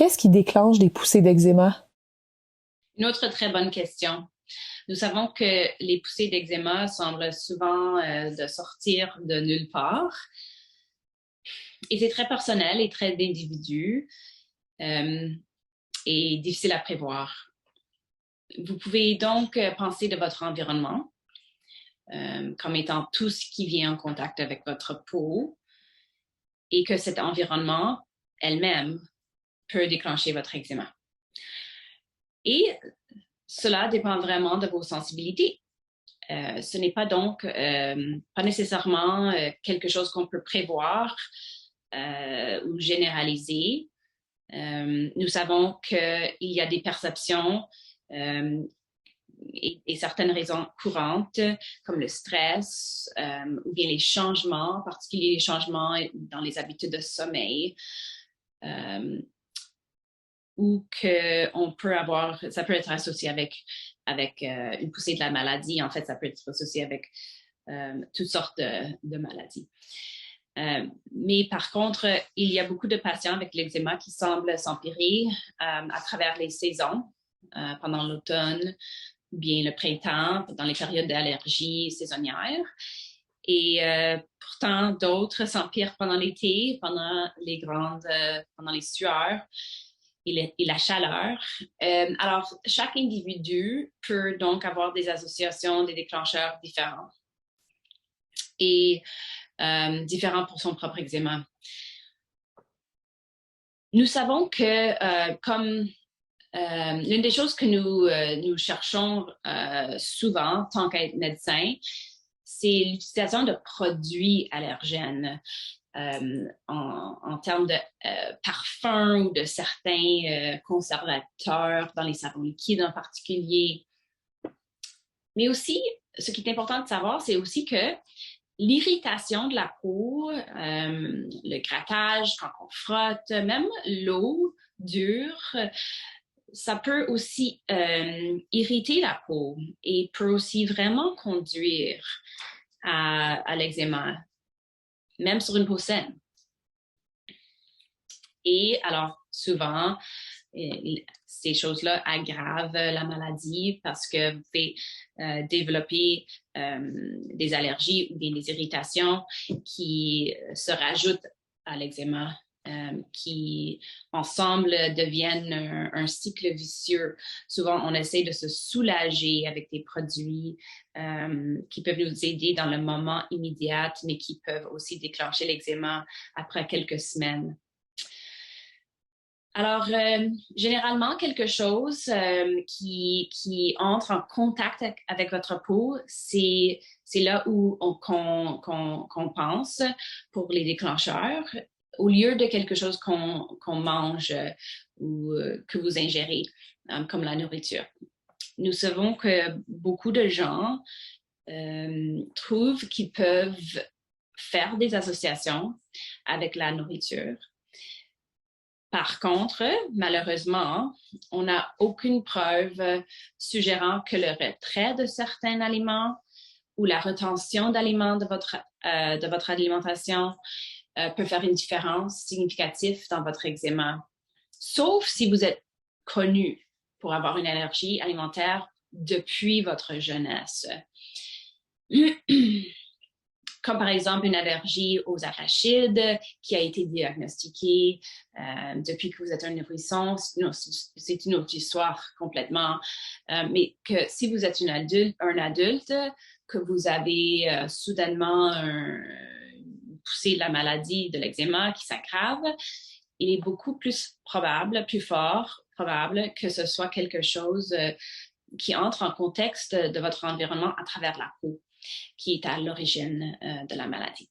qu'est-ce qui déclenche des poussées d'eczéma? Une autre très bonne question. Nous savons que les poussées d'eczéma semblent souvent de sortir de nulle part. Et c'est très personnel et très d'individu et difficile à prévoir. Vous pouvez donc penser de votre environnement comme étant tout ce qui vient en contact avec votre peau et que cet environnement elle-même peut déclencher votre eczéma. Et cela dépend vraiment de vos sensibilités. Ce n'est pas donc pas nécessairement quelque chose qu'on peut prévoir ou généraliser. Nous savons qu'il y a des perceptions et certaines raisons courantes, comme le stress ou bien les changements, en particulier les changements dans les habitudes de sommeil, ou qu'on peut avoir, ça peut être associé avec une poussée de la maladie. En fait, ça peut être associé avec toutes sortes de maladies. Mais par contre, il y a beaucoup de patients avec l'eczéma qui semblent s'empirer à travers les saisons, pendant l'automne, ou bien le printemps, dans les périodes d'allergie saisonnières. Et pourtant, d'autres s'empirent pendant l'été, pendant les sueurs et la chaleur. Alors, chaque individu peut donc avoir des associations, des déclencheurs différents et différents pour son propre eczéma. Nous savons que comme l'une des choses que nous cherchons souvent, tant qu'être médecin, c'est l'utilisation de produits allergènes en termes de parfums ou de certains conservateurs dans les savons liquides en particulier. Mais aussi, ce qui est important de savoir, c'est aussi que l'irritation de la peau, le grattage quand on frotte, même l'eau dure, ça peut aussi irriter la peau et peut aussi vraiment conduire à l'eczéma, même sur une peau saine. Et alors, souvent, ces choses-là aggravent la maladie parce que vous pouvez développer des allergies ou des irritations qui se rajoutent à l'eczéma, qui ensemble deviennent un cycle vicieux. Souvent, on essaie de se soulager avec des produits qui peuvent nous aider dans le moment immédiat, mais qui peuvent aussi déclencher l'eczéma après quelques semaines. Alors, généralement, quelque chose qui entre en contact avec votre peau, c'est là où qu'on pense pour les déclencheurs, au lieu de quelque chose qu'on mange ou que vous ingérez, comme la nourriture. Nous savons que beaucoup de gens trouvent qu'ils peuvent faire des associations avec la nourriture. Par contre, malheureusement, on n'a aucune preuve suggérant que le retrait de certains aliments ou la rétention d'aliments de votre alimentation peut faire une différence significative dans votre eczéma, sauf si vous êtes connu pour avoir une allergie alimentaire depuis votre jeunesse. Comme par exemple une allergie aux arachides qui a été diagnostiquée depuis que vous êtes un nourrisson. C'est une autre histoire complètement. Mais que si vous êtes un adulte, que vous avez soudainement une poussée de la maladie de l'eczéma qui s'aggrave, il est beaucoup plus probable, plus fort probable que ce soit quelque chose qui entre en contexte de votre environnement à travers la peau, qui est à l'origine de la maladie.